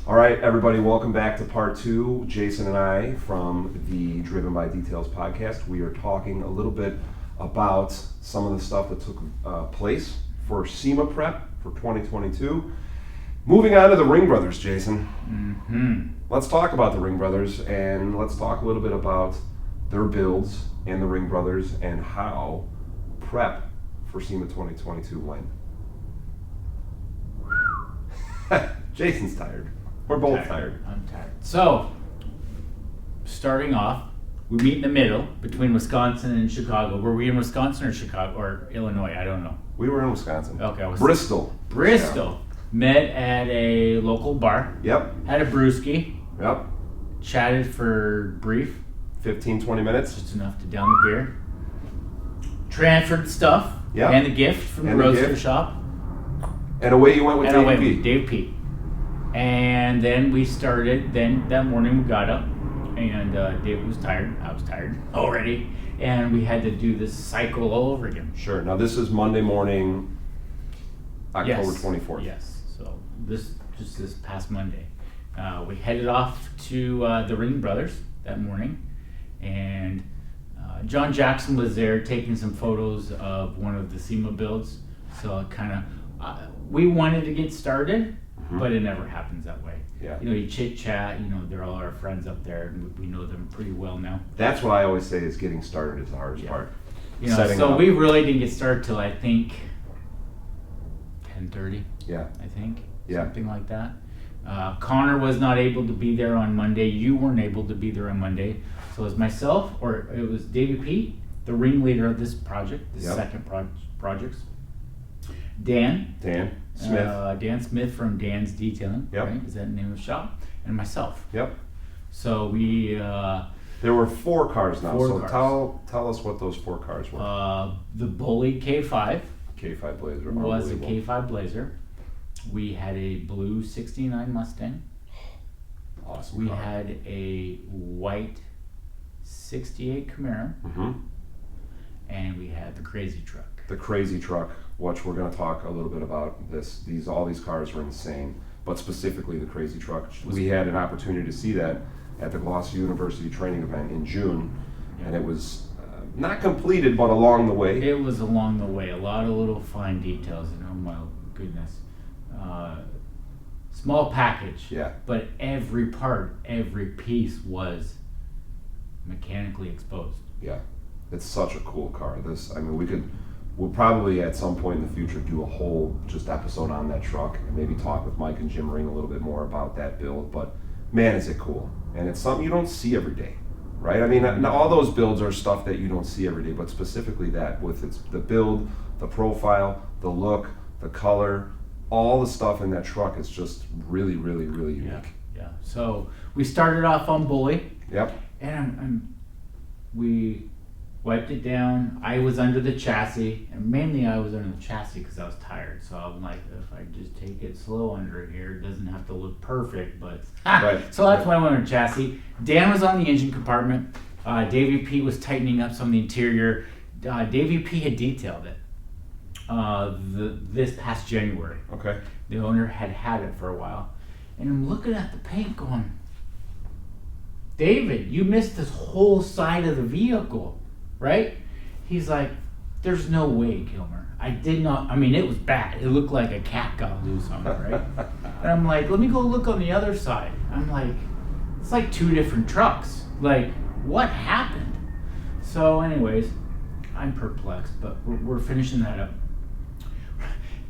All right, everybody, welcome back to part two. Jason and I from the Driven by Details podcast. We are talking a little bit about some of the stuff that took place for SEMA prep for 2022. Moving on to the Ringbrothers, Jason. Let's talk about the Ringbrothers, and let's talk a little bit about their builds and the Ringbrothers and how prep for SEMA 2022 went. Jason's tired. We're both tired. I'm tired. So, starting off, we meet in the middle between Wisconsin and Chicago. Were we in Wisconsin or Chicago or Illinois? I don't know. We were in Wisconsin. Okay, Bristol. Bristol. Yeah. Met at a local bar. Yep. Had a brewski. Yep. Chatted for brief. 15, 20 minutes. Just enough to down the beer. Transferred stuff. Yep. And the gift from the roaster shop. And away you went with Dave P. And then we started, that morning we got up, and Dave was tired, I was tired already, and we had to do this cycle all over again. Sure. Now this is Monday morning, October 24th. Yes, so this past Monday. We headed off to the Ringbrothers that morning, and John Jackson was there taking some photos of one of the SEMA builds, so we wanted to get started, but it never happens that way. Yeah. You chit chat, they're all our friends up there, and we know them pretty well now. That's what I always say is getting started is the hardest part. So we really didn't get started till I think 10:30. Yeah. I think. Yeah. Something like that. Connor was not able to be there on Monday. You weren't able to be there on Monday. So it was myself, or it was Davey P., the ringleader of this project, second project. Dan Smith. Dan Smith from Dan's Detailing, right? Is that the name of the shop? And myself. Yep. So we... there were 4 cars now, cars. Tell us what those 4 cars were. The Bully K5. K5 Blazer. Was a K5 Blazer. We had a blue 69 Mustang. Awesome We car. had a white 68 Camaro. And we had the Crazy Truck. The Crazy Truck, which we're going to talk a little bit about. All these cars were insane, but specifically the Crazy Truck. We had an opportunity to see that at the Gloucester University training event in June, and it was not completed, but along the way. It was along the way. A lot of little fine details, and oh my goodness. Small package, but every part, every piece was mechanically exposed. Yeah, it's such a cool car. We'll probably at some point in the future do a whole just episode on that truck and maybe talk with Mike and Jim Ring a little bit more about that build, but man, is it cool. And it's something you don't see every day, right? I mean, all those builds are stuff that you don't see every day, but specifically that with the build, the profile, the look, the color, all the stuff in that truck is just really, really, really unique. Yeah. So we started off on Bully. Yep. And we wiped it down. I was under the chassis, and mainly I was under the chassis because I was tired. So I'm like, if I just take it slow under here, it doesn't have to look perfect. But So that's why I went under chassis. Dan was on the engine compartment. Davey P was tightening up some of the interior. Davey P had detailed it this past January. Okay. The owner had it for a while, and I'm looking at the paint going, David, you missed this whole side of the vehicle, right? He's like, there's no way, Gilmer. I did not, it was bad. It looked like a cat got loose on it, right? And I'm like, let me go look on the other side. I'm like, it's like 2 different trucks. Like, what happened? So anyways, I'm perplexed, but we're finishing that up.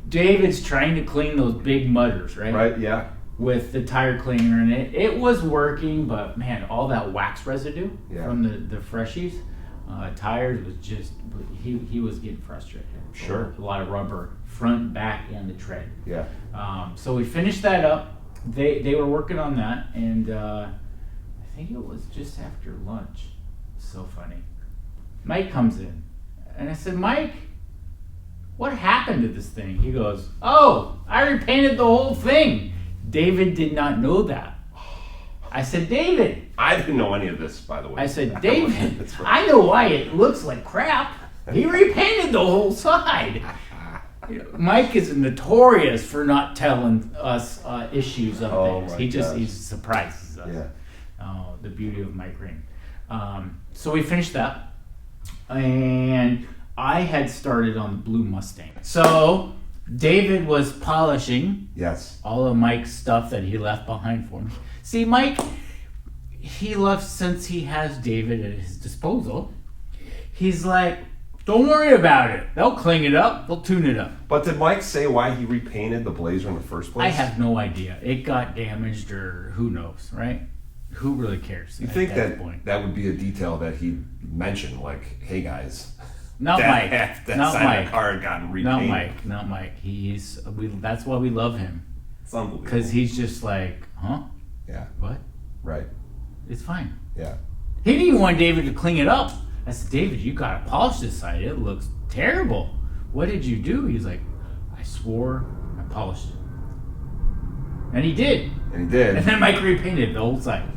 David's trying to clean those big mudders, right? Right, yeah. With the tire cleaner, and it was working, but man, all that wax residue from the freshies, tires was just, he was getting frustrated. Sure. A lot of rubber, front, back, and the tread. Yeah. So we finished that up. They were working on that, and I think it was just after lunch. So funny. Mike comes in, and I said, Mike, what happened to this thing? He goes, oh, I repainted the whole thing. David did not know that. I said, David. I didn't know any of this, by the way. I said, David, I know why it looks like crap. He repainted the whole side. Mike is notorious for not telling us issues of things. He surprises us. Yeah. The beauty of Mike Ring. So we finished that, and I had started on the Blue Mustang. So David was polishing all of Mike's stuff that he left behind for me. See, Mike, he left since he has David at his disposal. He's like, don't worry about it. They'll clean it up. They'll tune it up. But did Mike say why he repainted the Blazer in the first place? I have no idea. It got damaged or who knows, right? Who really cares? You think that would be a detail that he mentioned, like, hey guys. Not Mike. That not side Mike. of the car had gotten repainted. Not Mike. That's why we love him. It's unbelievable. Because he's just like, huh? Yeah. What? Right. It's fine. Yeah. He didn't even want David to clean it up. I said, David, you gotta polish this side. It looks terrible. What did you do? He's like, I swore I polished it. And he did. And he did. And then Mike repainted the whole side.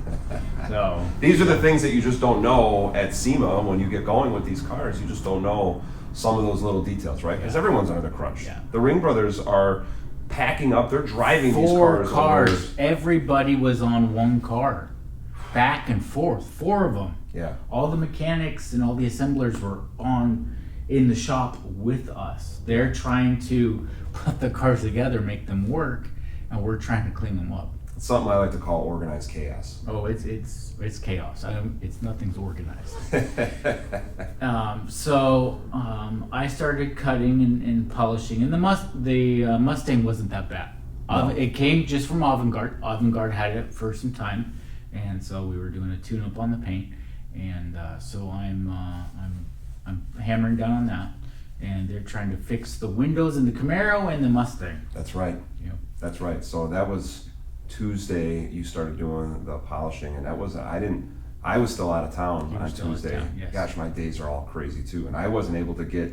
So these are the things that you just don't know at SEMA when you get going with these cars. You just don't know some of those little details, right? Because everyone's under the crunch. Yeah. The Ringbrothers are packing up. They're driving these cars. 4 cars. Everybody was on one car. Back and forth. 4 of them. Yeah. All the mechanics and all the assemblers were in the shop with us. They're trying to put the cars together, make them work, and we're trying to clean them up. It's something I like to call organized chaos. Oh, it's chaos. Nothing's organized. I started cutting and polishing, and the Mustang wasn't that bad. No. It came just from Avant-Garde. Avant-Garde had it for some time, and so we were doing a tune-up on the paint, and so I'm hammering down on that, and they're trying to fix the windows in the Camaro and the Mustang. That's right. Yeah. That's right. So that was Tuesday. You started doing the polishing, and that was I was still out of town on Tuesday. Yes. Gosh, my days are all crazy too, and I wasn't able to get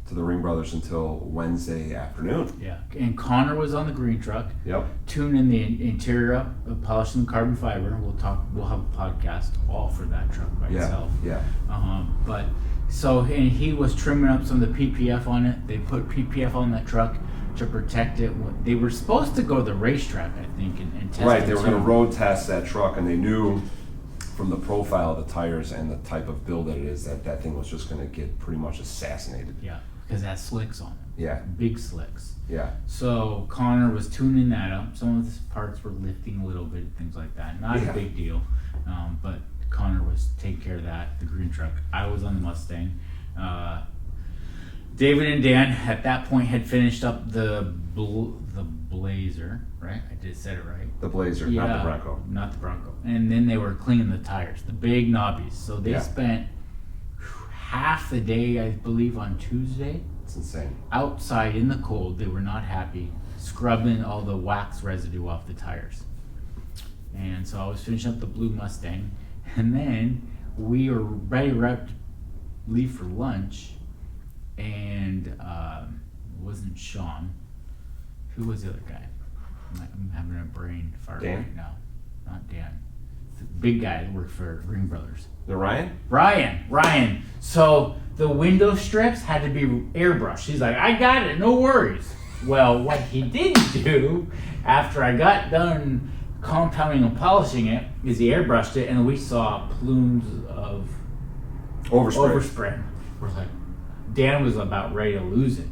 to the Ringbrothers until Wednesday afternoon. Yeah, and Connor was on the green truck. Yep. Tuning the interior up, polishing the carbon fiber. We'll have a podcast all for that truck by itself. Yeah. And he was trimming up some of the PPF on it. They put PPF on that truck to protect it. They were supposed to go to the racetrack, I think, and test it. Right, they were going to road test that truck, and they knew from the profile of the tires and the type of build that it is that thing was just going to get pretty much assassinated. Yeah, because it has slicks on it. Yeah. Big slicks. Yeah. So Connor was tuning that up. Some of the parts were lifting a little bit, things like that. Not a big deal, but Connor was taking care of that, the green truck. I was on the Mustang. David and Dan at that point had finished up the Blazer, right? I just said it right. The Blazer, not the Bronco. Not the Bronco. And then they were cleaning the tires, the big knobbies. So they spent half the day, I believe, on Tuesday. It's insane. Outside in the cold, they were not happy, scrubbing all the wax residue off the tires. And so I was finishing up the Blue Mustang, and then we were ready to leave for lunch, and it wasn't Sean. Who was the other guy? I'm having a brain fart right now. Not Dan. The big guy that worked for Ringbrothers. The Ryan? Ryan. So the window strips had to be airbrushed. He's like, I got it, no worries. Well, what he didn't do after I got done compounding and polishing it is he airbrushed it, and we saw plumes of overspray. We're like, Dan was about ready to lose it.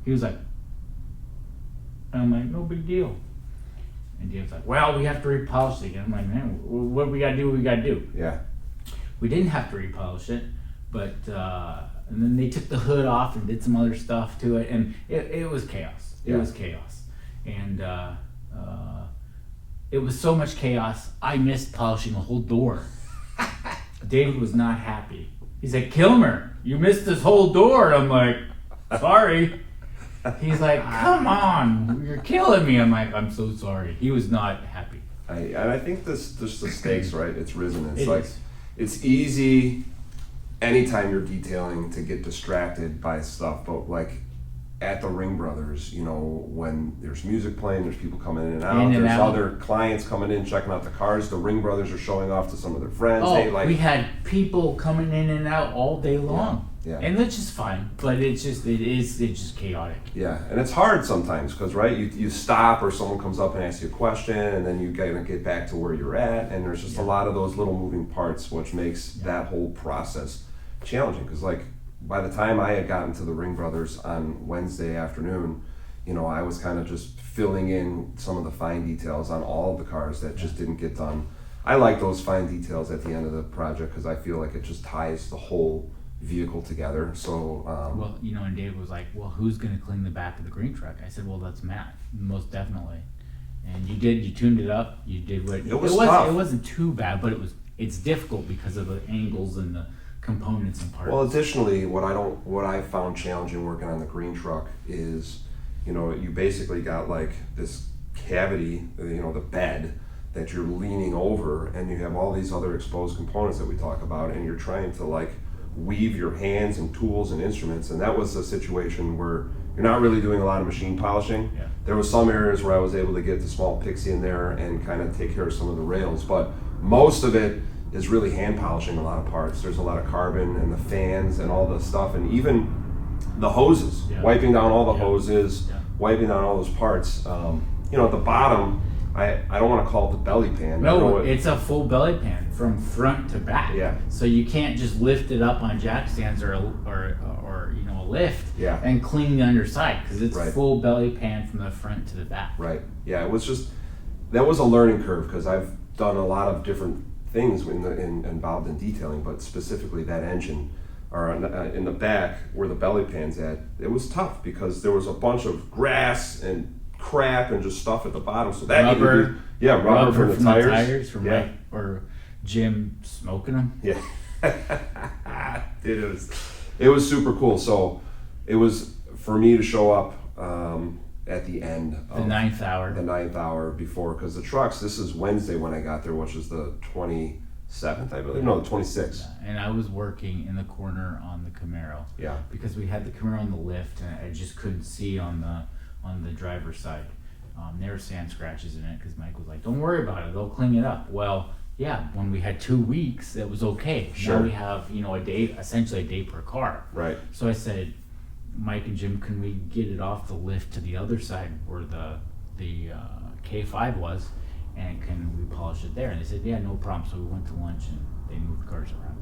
He was like, and I'm like, no big deal. And Dan's like, well, we have to repolish it again. I'm like, man, what we gotta do? Yeah. We didn't have to repolish it, but and then they took the hood off and did some other stuff to it, and it was chaos. It was chaos, and it was so much chaos. I missed polishing the whole door. David was not happy. He's like, Kilmer, you missed this whole door. And I'm like, sorry. He's like, come on, you're killing me. I'm like, I'm so sorry. He was not happy. I think this just the stakes, right? It's risen. It's it like is. It's easy anytime you're detailing to get distracted by stuff, but like at the Ringbrothers, you know, when there's music playing, there's people coming in and out, there's other clients coming in checking out the cars. The Ringbrothers are showing off to some of their friends. We had people coming in and out all day long. Yeah. And that's just fine, but it's just chaotic. Yeah, and it's hard sometimes because, right, you stop or someone comes up and asks you a question, and then you gotta get back to where you're at, and there's just a lot of those little moving parts, which makes that whole process challenging. Because, like, by the time I had gotten to the Ringbrothers on Wednesday afternoon, you know, I was kind of just filling in some of the fine details on all of the cars that just didn't get done. I like those fine details at the end of the project because I feel like it just ties the whole vehicle together. So Well, you know, and Dave was like, well, who's going to clean the back of the green truck? I said, well, that's Matt, most definitely. And you tuned it up, you did what, it was tough. It wasn't too bad, but it's difficult because of the angles and the components and parts. Well, additionally, what I found challenging working on the green truck is, you know, you basically got like this cavity, you know, the bed that you're leaning over, and you have all these other exposed components that we talk about, and you're trying to like weave your hands and tools and instruments. And that was a situation where you're not really doing a lot of machine polishing. Yeah. There was some areas where I was able to get the small pixie in there and kind of take care of some of the rails, but most of it is really hand polishing a lot of parts. There's a lot of carbon and the fans and all the stuff, and even the hoses, wiping down all the hoses, wiping down all those parts. You know, at the bottom, I don't want to call it the belly pan. No, it's a full belly pan from front to back. Yeah. So you can't just lift it up on jack stands or you know, a lift and clean the underside because it's full belly pan from the front to the back. Right. Yeah. It was just that was a learning curve because I've done a lot of different things involved in detailing, but specifically that engine or in the back where the belly pan's at, it was tough because there was a bunch of grass and crap and just stuff at the bottom. So that rubber from the tires from Mike or Jim smoking them. Yeah. Dude, it was super cool. So it was for me to show up at the end of the ninth hour before, because the trucks, this is Wednesday when I got there, which is the 27th, I believe. No, the 26th. Yeah. And I was working in the corner on the Camaro. Yeah. Because we had the Camaro on the lift and I just couldn't see on the driver's side. There were sand scratches in it because Mike was like, don't worry about it, they'll clean it up. Well, yeah, when we had 2 weeks, it was okay. Sure. Now we have, you know, essentially a day per car. Right. So I said, Mike and Jim, can we get it off the lift to the other side where the K5 was, and can we polish it there? And they said, yeah, no problem. So we went to lunch and they moved the cars around.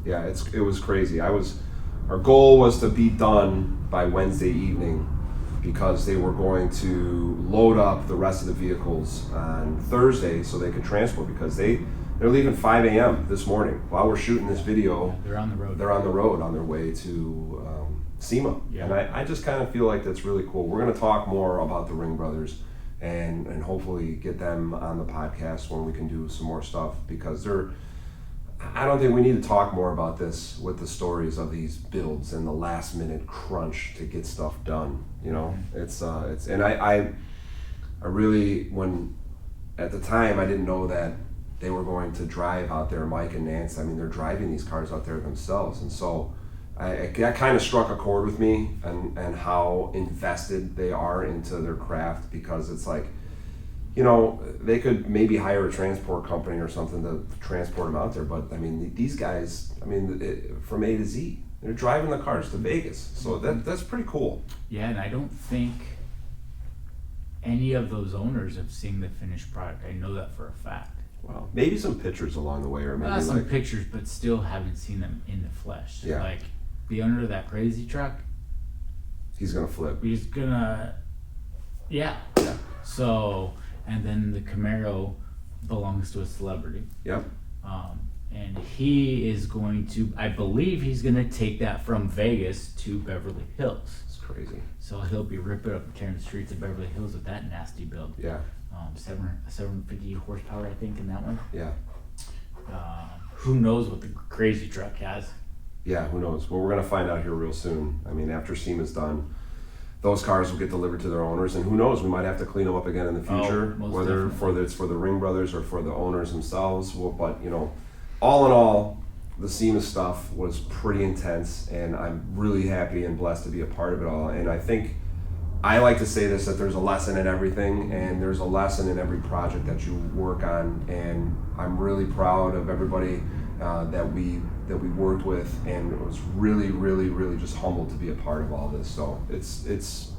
Yeah, it was crazy. Our goal was to be done by Wednesday evening because they were going to load up the rest of the vehicles on Thursday so they could transport, because they're leaving 5 a.m. this morning. While we're shooting this video, they're on the road. They're on the road on their way to SEMA. Yeah. And I just kind of feel like that's really cool. We're going to talk more about the Ringbrothers and hopefully get them on the podcast when we can do some more stuff, because I don't think we need to talk more about this with the stories of these builds and the last minute crunch to get stuff done. You know, it's and I really, when at the time I didn't know that they were going to drive out there, Mike and Nance. I mean, they're driving these cars out there themselves, and so that kind of struck a chord with me, and how invested they are into their craft, because it's like, you know, they could maybe hire a transport company or something to transport them out there, but I mean, these guys, I mean, from A to Z, they're driving the cars to Vegas, so that's pretty cool. Yeah, and I don't think any of those owners have seen the finished product. I know that for a fact. Wow. Maybe some pictures along the way, or maybe some pictures, but still haven't seen them in the flesh. Yeah. Like the owner of that crazy truck, he's gonna flip. He's gonna, yeah. So, and then the Camaro belongs to a celebrity. Yep. And he is going to, I believe he's going to take that from Vegas to Beverly Hills. It's crazy. So he'll be ripping up and tearing the streets of Beverly Hills with that nasty build. Yeah. 750 horsepower, I think, in that one. Yeah. Who knows what the crazy truck has? Yeah, who knows? Well, we're going to find out here real soon. I mean, after SEMA's done, those cars will get delivered to their owners, and who knows, we might have to clean them up again in the future, whether it's for the Ringbrothers or for the owners themselves. Well, but, you know, all in all, the SEMA stuff was pretty intense, and I'm really happy and blessed to be a part of it all. And I think I like to say this, that there's a lesson in everything, and there's a lesson in every project that you work on, and I'm really proud of everybody that that we worked with, and was really, really, really just humbled to be a part of all this. So it's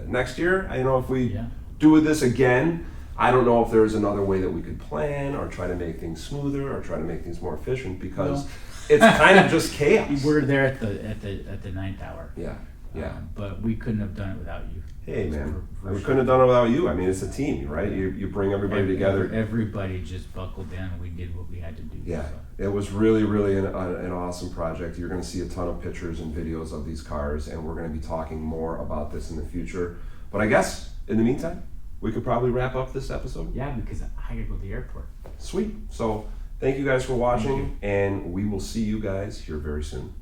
next year. I know if we do this again, I don't know if there's another way that we could plan or try to make things smoother or try to make things more efficient, because it's kind of just chaos. We're there at the ninth hour. Yeah. Yeah. But we couldn't have done it without you. Hey man, we couldn't have done it without you. I mean, it's a team, right? You bring everybody together. Everybody just buckled down and we did what we had to do. Yeah, it was really, really an awesome project. You're going to see a ton of pictures and videos of these cars, and we're going to be talking more about this in the future. But I guess, in the meantime, we could probably wrap up this episode. Yeah, because I gotta go to the airport. Sweet. So, thank you guys for watching, and we will see you guys here very soon.